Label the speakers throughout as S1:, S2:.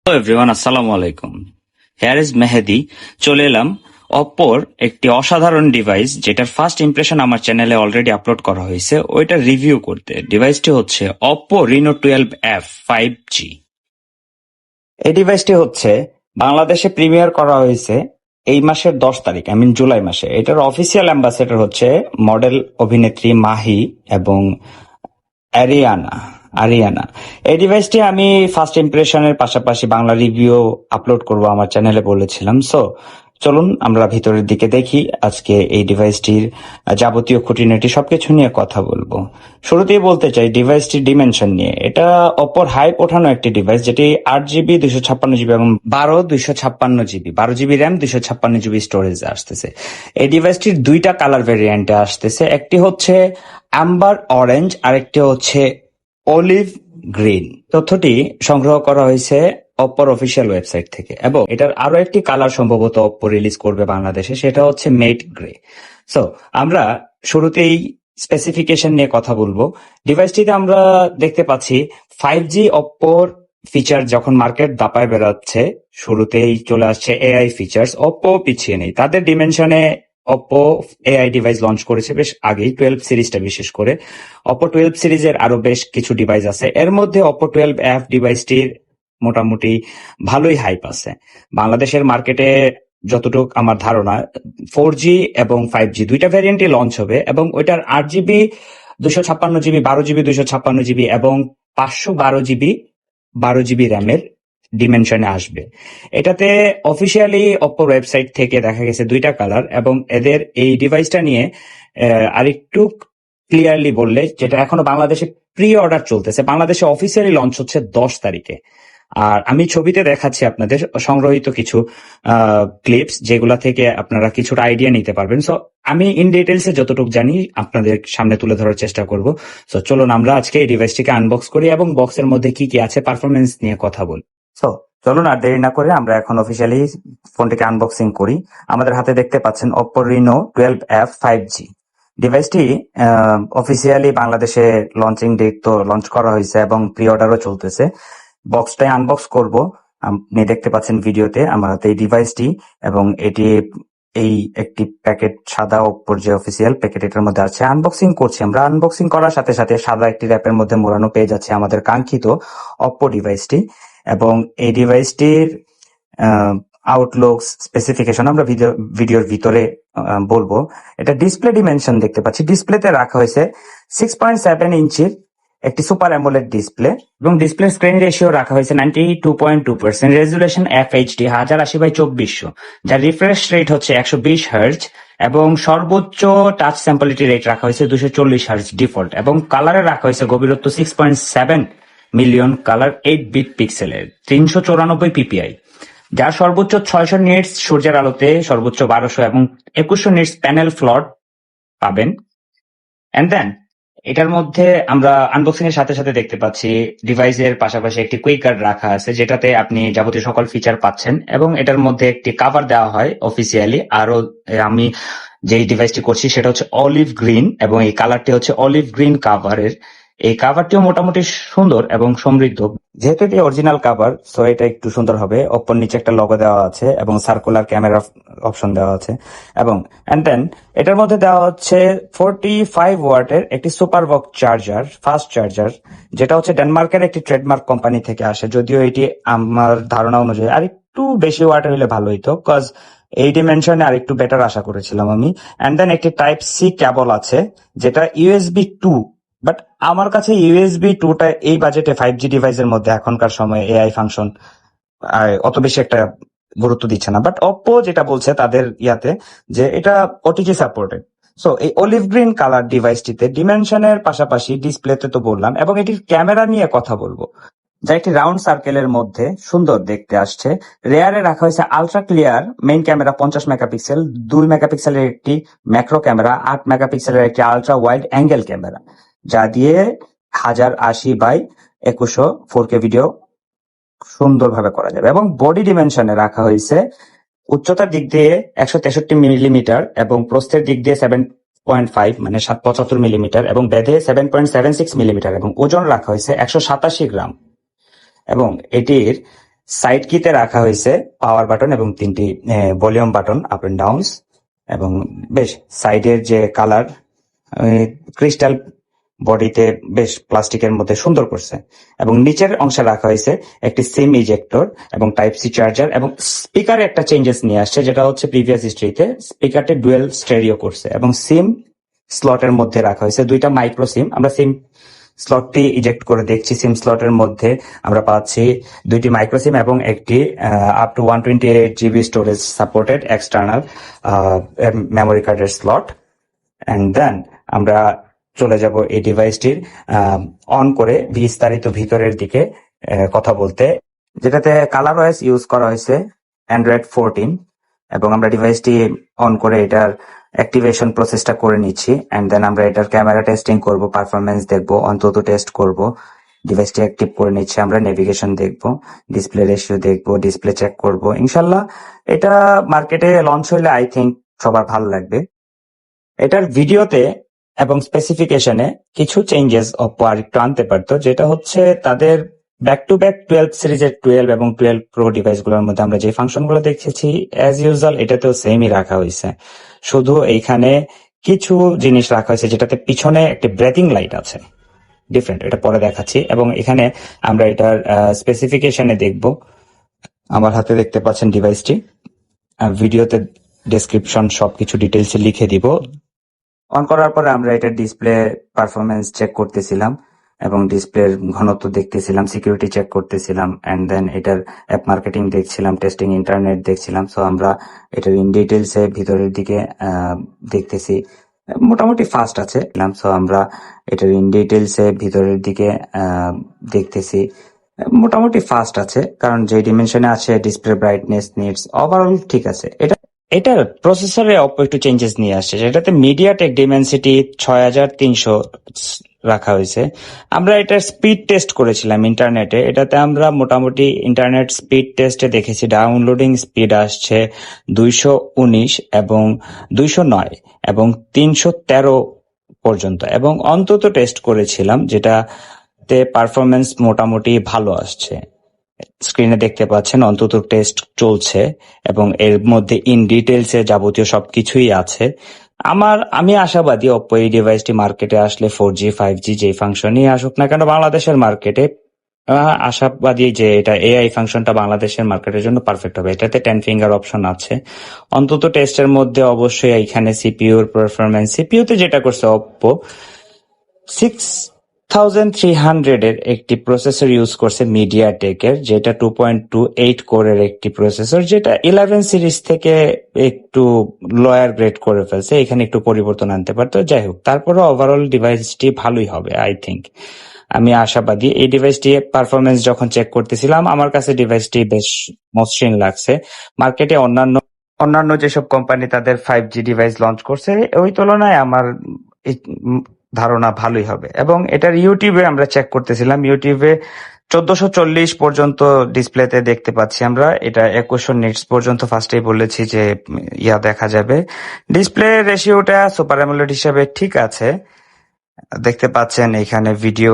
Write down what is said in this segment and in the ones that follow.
S1: Hello everyone, আসসালামু আলাইকুম। Hair is মেহেদি। চলে এলাম অপ্পোর একটি অসাধারণ ডিভাইস, যেটার ফার্স্ট ইমপ্রেশন আমার চ্যানেলে অলরেডি আপলোড করা হয়েছে, ওইটা রিভিউ করতে। ডিভাইসটি হচ্ছে অপ্পো রিনো 12F 5G। এই ডিভাইসটি হচ্ছে বাংলাদেশে প্রিমিয়ার করা হয়েছে এই মাসের 10 তারিখ, জুলাই মাসে। এটার অফিসিয়াল অ্যাম্বাসেডর হচ্ছে মডেল অভিনেত্রী মাহি এবং আরিয়ানা আরিয়ানা। এই ডিভাইসটি আমি ফার্স্ট ইমপ্রেশনের পাশাপাশি বাংলা রিভিউ আপলোড করব আমার চ্যানেলে বলেছিলাম। সো চলুন আমরা ভিতরের দিকে দেখি। আজকে এই ডিভাইসটির যাবতীয় খুঁটিনাটি সবকিছু নিয়ে কথা বলবো। শুরুতেই বলতে চাই ডিভাইসটির ডিমেনশন নিয়ে। এটা অপর হাইপ ওঠানো একটি ডিভাইস, যেটি 8 GB 256 GB এবং 12 256 GB, 12 GB RAM, 256 GB storage আসতেছে। এই ডিভাইসটির দুইটা কালার ভেরিয়েন্টে আসতেছে। একটি হচ্ছে অ্যাম্বার অরেঞ্জ, আরেকটি হচ্ছে অলিভ গ্রিন। তথ্যটি সংগ্রহ করা হয়েছে অপ্পোর অফিসিয়াল ওয়েবসাইট থেকে, এবং এটার আরো একটি কালার সম্ভবত অপ্পো রিলিজ করবে বাংলাদেশে, সেটা হচ্ছে মেট গ্রে। সো আমরা শুরুতেই স্পেসিফিকেশন নিয়ে কথা বলবো। ডিভাইসটিতে আমরা দেখতে পাচ্ছি 5G অপ্পোর ফিচার যখন মার্কেট দাপায় বেরোচ্ছে, শুরুতেই চলে আসছে এআই ফিচার্স। অপ্পো পিছিয়ে নেই, তাদের ডিমেনশনে অপ্পো এআই ডিভাইস লঞ্চ করেছে বেশ আগেই, 12 সিরিজটা বিশেষ করে। অপ্পো 12 সিরিজের আরো বেশ কিছু ডিভাইস আছে, এর মধ্যে অপ্পো 12F ডিভাইসটির মোটামুটি ভালোই হাইপ আছে। বাংলাদেশের মার্কেটে যতটুকু আমার ধারণা 4G এবং 5G দুইটা ভ্যারিয়েন্টই লঞ্চ হবে, এবং ওইটার 8 GB 256 GB, 12 GB 256 GB এবং 512 GB 12 GB র্যামের ডিমেনশনে আসবে। এটাতে অফিসিয়ালি অপ্পোর ওয়েবসাইট থেকে দেখা গেছে দুইটা কালার, এবং এদের এই ডিভাইসটা নিয়ে আরেকটু ক্লিয়ারলি বললে, যেটা এখনো বাংলাদেশে প্রি অর্ডার চলতেছে, বাংলাদেশে অফিসিয়ালি লঞ্চ হচ্ছে 10 তারিখে। আর আমি ছবিতে দেখাচ্ছি আপনাদের সংগ্রহিত কিছু ক্লিপস, যেগুলা থেকে আপনারা কিছুটা আইডিয়া নিতে পারবেন। সো আমি ইন ডিটেলসে যতটুকু জানি আপনাদের সামনে তুলে ধরার চেষ্টা করব। সো চলুন আমরা আজকে এই ডিভাইসটিকে আনবক্স করি এবং বক্সের মধ্যে কি কি আছে পারফরমেন্স নিয়ে কথা বলি। সো চলুন আর দেরি না করে আমরা এখন অফিসিয়ালি ফোনটিকে আনবক্সিং করি। আমাদের হাতে দেখতে পাচ্ছেন অপ্পো রিনো 12F 5G। ডিভাইসটি অফিসিয়ালি বাংলাদেশে লঞ্চিং ডেট তো লঞ্চ করা হয়েছে এবং প্রি অর্ডারও চলতেছে। বক্সটাই আনবক্স করব। আপনি দেখতে পাচ্ছেন ভিডিওতে আমার হাতে এই ডিভাইসটি, এবং এটি এই একটি প্যাকেট, সাদা অপ্পোর যে অফিসিয়াল প্যাকেট, এটার মধ্যে আছে। আনবক্সিং করছি আমরা। আনবক্সিং করার সাথে সাথে সাদা একটি র্যাপের মধ্যে মোড়ানো পেয়ে যাচ্ছে আমাদের কাঙ্ক্ষিত অপ্পো ডিভাইসটি, এবং এই ডিভাইসটির আউটলুকস স্পেসিফিকেশন আমরা ভিডিওর ভিতরে বলবো। এটা ডিসপ্লে ডিমেনশন দেখতে পাচ্ছি। ডিসপ্লেতে রাখা হয়েছে 6.7 ইঞ্চির একটি সুপার অ্যামোলেড ডিসপ্লে, এবং ডিসপ্লে স্ক্রিন রেশিও রাখা হয়েছে 92.2%। রেজুলেশন FHD 1080x2400, যার রিফ্রেশ রেট হচ্ছে 120 হার্জ, এবং সর্বোচ্চ টাচ স্যাম্পলিটি রেট রাখা হয়েছে 240 হার্জ ডিফল্ট, এবং কালারে রাখা হয়েছে গভীরত্ব 6.7 মিলিয়ন কালার 8 বিট পিক্সেলের 394 PPI, যার সর্বোচ্চ 600 নিটস সূর্যের আলোতে, সর্বোচ্চ 1200 এবং 2100 নিটস প্যানেল ফ্লট পাবেন। এন্ড দেন এটার মধ্যে আমরা আনবক্সিং এর সাথে সাথে দেখতে পাচ্ছি ডিভাইসের পাশাপাশি একটি কুইক গার্ড রাখা আছে, যেটাতে আপনি যাবতীয় সকল ফিচার পাচ্ছেন, এবং এটার মধ্যে একটি কভার দেওয়া হয় অফিসিয়ালি। আরো আমি যেই ডিভাইসটি করছি সেটা হচ্ছে অলিভ গ্রিন, এবং এই কালারটি হচ্ছে অলিভ গ্রিন কাভারের। এই কাভারটিও মোটামুটি সুন্দর এবং সমৃদ্ধ। যেহেতু এটি অরিজিনাল কাভার, সো এটা একটু সুন্দর হবে। অপ্পোর নিচে একটা লোগো দেওয়া আছে এবং সার্কুলার ক্যামেরা অপশন দেওয়া আছে, এবং এন্ড দেন এটার মধ্যে দেওয়া হচ্ছে 45 ওয়াটের একটি super box charger, fast charger, যেটা হচ্ছে ডেনমার্কের একটি ট্রেডমার্ক কোম্পানি থেকে আসে। যদিও এটি আমার ধারণা অনুযায়ী আর একটু বেশি ওয়াটের হলে ভালো হইতো, কজ এই ডিমেনশনে আর একটু বেটার আশা করেছিলাম আমি। এন্ড দেন একটি টাইপ সি কেবল আছে, যেটা USB 2, বাট আমার কাছে USB 2টা এই বাজেটে 5G ডিভাইসের মধ্যে এখনকার সময়ে এআই ফাংশন অত বেশি একটা গুরুত্ব দিচ্ছে না। বাট অপ্পো যেটা বলছে তাদের ইয়াতে, যে এটা OTG সাপোর্টেড। সো এই অলিভ গ্রিন কালার ডিভাইসটিতে ডিমেনশনের পাশাপাশি ডিসপ্লেতে তো বললাম, এবং এটির ক্যামেরা নিয়ে কথা বলবো, যা একটি রাউন্ড সার্কেলের মধ্যে সুন্দর দেখতে আসছে। রেয়ারে রাখা হয়েছে ultra clear main camera 50 megapixel, 2 মেগাপিক্সেলের একটি ম্যাক্রো ক্যামেরা, 8 মেগাপিক্সেলের একটি আলট্রা ওয়াইড অ্যাঙ্গেল ক্যামেরা, যা দিয়ে 1080x2100 4K ভিডিও সুন্দরভাবে করা যাবে। এবং বডি ডিমেনশনে রাখা হয়েছে উচ্চতার দিক দিয়ে 163 মিলিমিটার, এবং প্রস্থের দিক দিয়ে 7.5 মানে 75 মিলিমিটার, এবং বেধে 7.76 মিলিমিটার, এবং ওজন রাখা হয়েছে 187 গ্রাম। এবং এটির সাইড কিতে রাখা হয়েছে পাওয়ার বাটন এবং 3টি volume button up and downs, এবং বেশ সাইডের যে কালার ক্রিস্টাল বডিতে বেশ প্লাস্টিকের মধ্যে সুন্দর করছে, এবং নিচের অংশে রাখা হয়েছে একটি সিম ইজেক্টর এবং টাইপ সি চার্জার, এবং স্পিকারে একটা চেঞ্জেস নিয়ে আসছে, যেটা হচ্ছে প্রিভিয়াস হিস্ট্রিতে স্পিকারটি ডুয়েল স্টেরিও করছে, এবং সিম স্লটের মধ্যে রাখা হয়েছে 2টা মাইক্রো সিম। আমরা সিম স্লটটি ইজেক্ট করে দেখছি, সিম স্লটের মধ্যে আমরা পাচ্ছি 2টি মাইক্রো সিম এবং একটি up to 128 GB storage supported external memory কার্ডের স্লট। অ্যান্ড দেন আমরা চলে যাব এই ডিভাইসটির অন করে বিস্তারিত ভিতরের দিকে কথা বলতে, যেটাতে কালার ওএস ইউজ করা হয়েছে অ্যান্ড্রয়েড 14, এবং আমরা ডিভাইসটি অন করে এটার অ্যাক্টিভেশন প্রসেসটা করে নিচ্ছি। অ্যান্ড দেন আমরা এটার ক্যামেরা টেস্টিং করব, পারফরমেন্স দেখব, অন্তত টেস্ট করব। ডিভাইসটি অ্যাক্টিভ করে নিচ্ছি, আমরা নেভিগেশন দেখব, ডিসপ্লে রেশিও দেখব, ডিসপ্লে চেক করব। ইনশাল্লাহ এটা মার্কেটে লঞ্চ হলে আই থিঙ্ক সবার ভালো লাগবে। এটার ভিডিওতে এবং স্পেসিফিকেশনে কিছু চেঞ্জেস অপো আর একটু আনতে পারতো, যেটা হচ্ছে তাদের ব্যাক টু ব্যাক 12 সিরিজের 12 এবং 12 প্রো ডিভাইসগুলোর মধ্যে আমরা যে ফাংশনগুলো দেখেছি অ্যাজ ইউজুয়াল এটাতেও সেমই রাখা হয়েছে, শুধু এইখানে কিছু জিনিস রাখা হয়েছে যেটাতে পিছনে একটি ব্রেথিং লাইট আছে, ডিফারেন্ট, এটা পরে দেখাচ্ছি। এবং এখানে আমরা এটার স্পেসিফিকেশনে দেখব, আমার হাতে দেখতে পাচ্ছেন ডিভাইসটি, ভিডিওতে ডেসক্রিপশন সবকিছু ডিটেলসে লিখে দিব। অন করার পরে আমরা এটার ডিসপ্লে পারফরমেন্স চেক করতেছিলাম এবং ডিসপ্লের ঘনত্ব দেখতেছিলাম, সিকিউরিটি চেক করতেছিলাম, অ্যান্ড দেন এটার অ্যাপ মার্কেটিং দেখছিলাম, টেস্টিং ইন্টারনেট দেখছিলাম। সো আমরা এটার ইন ডিটেলসে ভিতরের দিকে দেখতেছি, মোটামুটি ফাস্ট আছে। সো আমরা এটার ইন ডিটেলসে ভিতরের দিকে দেখতেছি, মোটামুটি ফাস্ট আছে, কারণ যে ডিমেনশনে আছে ডিসপ্লে ব্রাইটনেস নিডস ওভারঅল ঠিক আছে। এটার প্রসেসরে অল্প একটু চেঞ্জেস নিয়ে আসছে, যেটাতে মিডিয়াটেক ডিমেনসিটি 6300 রাখা হয়েছে। আমরা এটার স্পিড টেস্ট করেছিলাম ইন্টারনেটে, এটাতে আমরা মোটামুটি ইন্টারনেট স্পিড টেস্টে দেখেছি ডাউনলোডিং স্পিড আসছে 219 এবং 209 এবং 313 পর্যন্ত, এবং অন্তত টেস্ট করেছিলাম যেটাতে পারফরমেন্স মোটামুটি ভালো আসছে। স্ক্রিনে দেখতে পাচ্ছেন অন্তত টেস্ট চলছে এবং এর মধ্যে ইন ডিটেলসে যাবতীয় সবকিছুই আছে। আমি আশাবাদী অপো এই ডিভাইসটি মার্কেটে আসলে 4G 5G যে ফাংশনই আসুক না কেন বাংলাদেশের মার্কেটে, আশাবাদী যে এটা এআই ফাংশনটা বাংলাদেশের মার্কেটের জন্য পারফেক্ট হবে। এটাতে 10 ফিঙ্গার অপশন আছে। অন্তত টেস্টের মধ্যে অবশ্যই এইখানে সিপিইউর পারফরমেন্স, সিপিইউতে যেটা করছে অপো 6300 এর একটি প্রসেসর ইউজ করছে মিডিয়াটেকের, যেটা 2.28 কোরের একটি প্রসেসর, যেটা 11 সিরিজ থেকে একটু লোয়ার গ্রেড করে ফেলছে, এখানে একটু পরিবর্তন আনতে পারতো। যাই হোক, তারপরে ওভারঅল ডিভাইসটি ভালোই হবে আই থিঙ্ক, আমি আশাবাদী। এই ডিভাইসটি পারফরমেন্স যখন চেক করতেছিলাম আমার কাছে ডিভাইসটি বেশ মসৃণ লাগছে। মার্কেটে অন্যান্য যেসব কোম্পানি তাদের 5G ডিভাইস লঞ্চ করছে ওই তুলনায় আমার ধারণা ভালোই হবে। এবং এটার ইউটিউবে আমরা চেক করতেছিলাম, ইউটিউবে 1440 পর্যন্ত ডিসপ্লেতে দেখতে পাচ্ছি আমরা, এটা 2100 নিটস পর্যন্ত ফার্স্টেই বলেছি যে দেখা যাবে। ডিসপ্লে রেশিওটা সুপার অ্যামোলেড হিসাবে ঠিক আছে, দেখতে পাচ্ছেন এখানে ভিডিও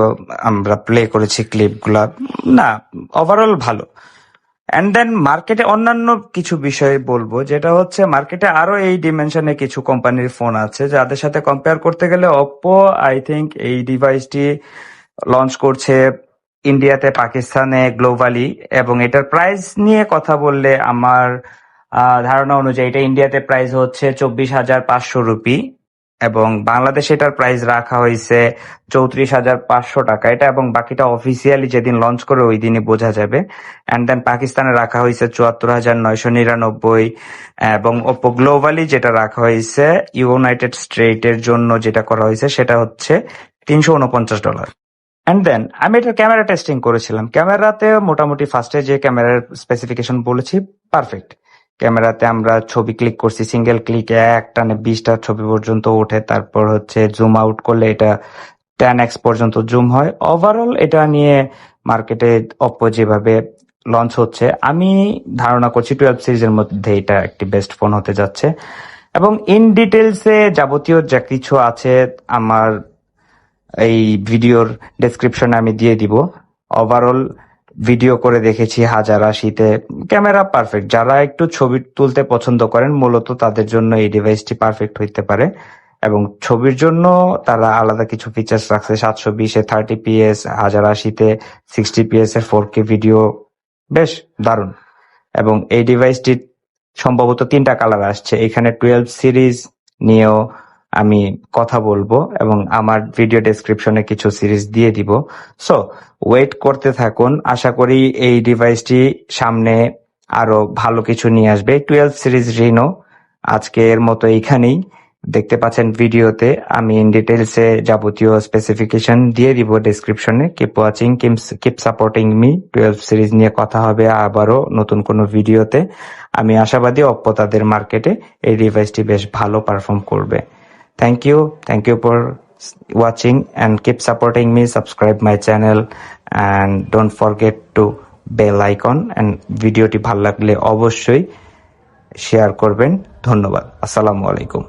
S1: আমরা প্লে করেছি ক্লিপগুলা, না ওভারঅল ভালো। অ্যান্ড দেন মার্কেটে অন্যান্য কিছু বিষয় বলবো, যেটা হচ্ছে মার্কেটে আরো এই ডিমেনশনে কিছু কোম্পানির ফোন আছে যাদের সাথে কম্পেয়ার করতে গেলে অপো আই থিঙ্ক এই ডিভাইসটি লঞ্চ করছে ইন্ডিয়াতে, পাকিস্তানে, গ্লোবালি, এবং এটার প্রাইস নিয়ে কথা বললে আমার ধারণা অনুযায়ী এটা ইন্ডিয়াতে প্রাইস হচ্ছে 24,500 রুপি এবং বাংলাদেশে এটার প্রাইস রাখা হয়েছে 34,500 টাকা এটা, এবং বাকিটা অফিসিয়ালি যেদিন লঞ্চ করে ওই দিনই বোঝা যাবে। অ্যান্ড দেন পাকিস্তানে রাখা হয়েছে 74,999, এবং ওপো গ্লোবালি যেটা রাখা হয়েছে ইউনাইটেড স্টেটের জন্য যেটা করা হয়েছে সেটা হচ্ছে $349। অ্যান্ড দেন আমি এটা ক্যামেরা টেস্টিং করেছিলাম, ক্যামেরাতে মোটামুটি ফার্স্টে যে ক্যামেরার স্পেসিফিকেশন বলেছি পারফেক্ট। ক্যামেরাতে আমরা ছবি ক্লিক করছি, সিঙ্গেল ক্লিকে একটানে 20টা ছবি পর্যন্ত ওঠে। তারপর হচ্ছে জুম আউট করলে এটা 10x পর্যন্ত জুম হয়। ওভারঅল এটা নিয়ে মার্কেটে অপো যেভাবে লঞ্চ হচ্ছে আমি ধারণা করছি 12 সিরিজের মধ্যে এটা একটি বেস্ট ফোন হতে যাচ্ছে। এবং ইন ডিটেলসে যাবতীয় যা কিছু আছে আমার এই ভিডিওর ডেসক্রিপশনে আমি দিয়ে দিব। ওভারঅল ভিডিও করে দেখেছি 1080-তে, ক্যামেরা পারফেক্ট। যারা একটু ছবি তুলতে পছন্দ করেন মূলত তাদের জন্য এই ডিভাইসটি পারফেক্ট হইতে পারে, এবং ছবির জন্য তারা আলাদা কিছু ফিচার্স রাখছে। 720-এ 30 PS, 1080-তে 60 PS এর 4K ভিডিও, বেশ দারুণ। এবং এই ডিভাইসটির সম্ভবত 3টা কালার আসছে। এখানে 12 সিরিজ নিয়েও আমি কথা বলবো এবং আমার ভিডিও ডেসক্রিপশনে কিছু সিরিজ দিয়ে দিব। সো ওয়েট করতে থাকুন, আশা করি এই ডিভাইসটি সামনে আরো ভালো কিছু নিয়ে আসবে। 12 সিরিজ রিনো আজকের মতো এইখানেই। দেখতে পাচ্ছেন ভিডিওতে আমি ইন ডিটেলসে যাবতীয় স্পেসিফিকেশন দিয়ে দিব ডেসক্রিপশনে। Keep watching, keep supporting me. 12 series নিয়ে কথা হবে আবারও নতুন কোনো ভিডিওতে। আমি আশাবাদী অপ্পো তাদের মার্কেটে এই ডিভাইসটি বেশ ভালো পারফর্ম করবে। Thank you for watching and keep supporting me. Subscribe my channel and don't forget to bell icon, and ভিডিওটি ভালো লাগলে অবশ্যই শেয়ার করবেন। ধন্যবাদ। আসসালামু আলাইকুম।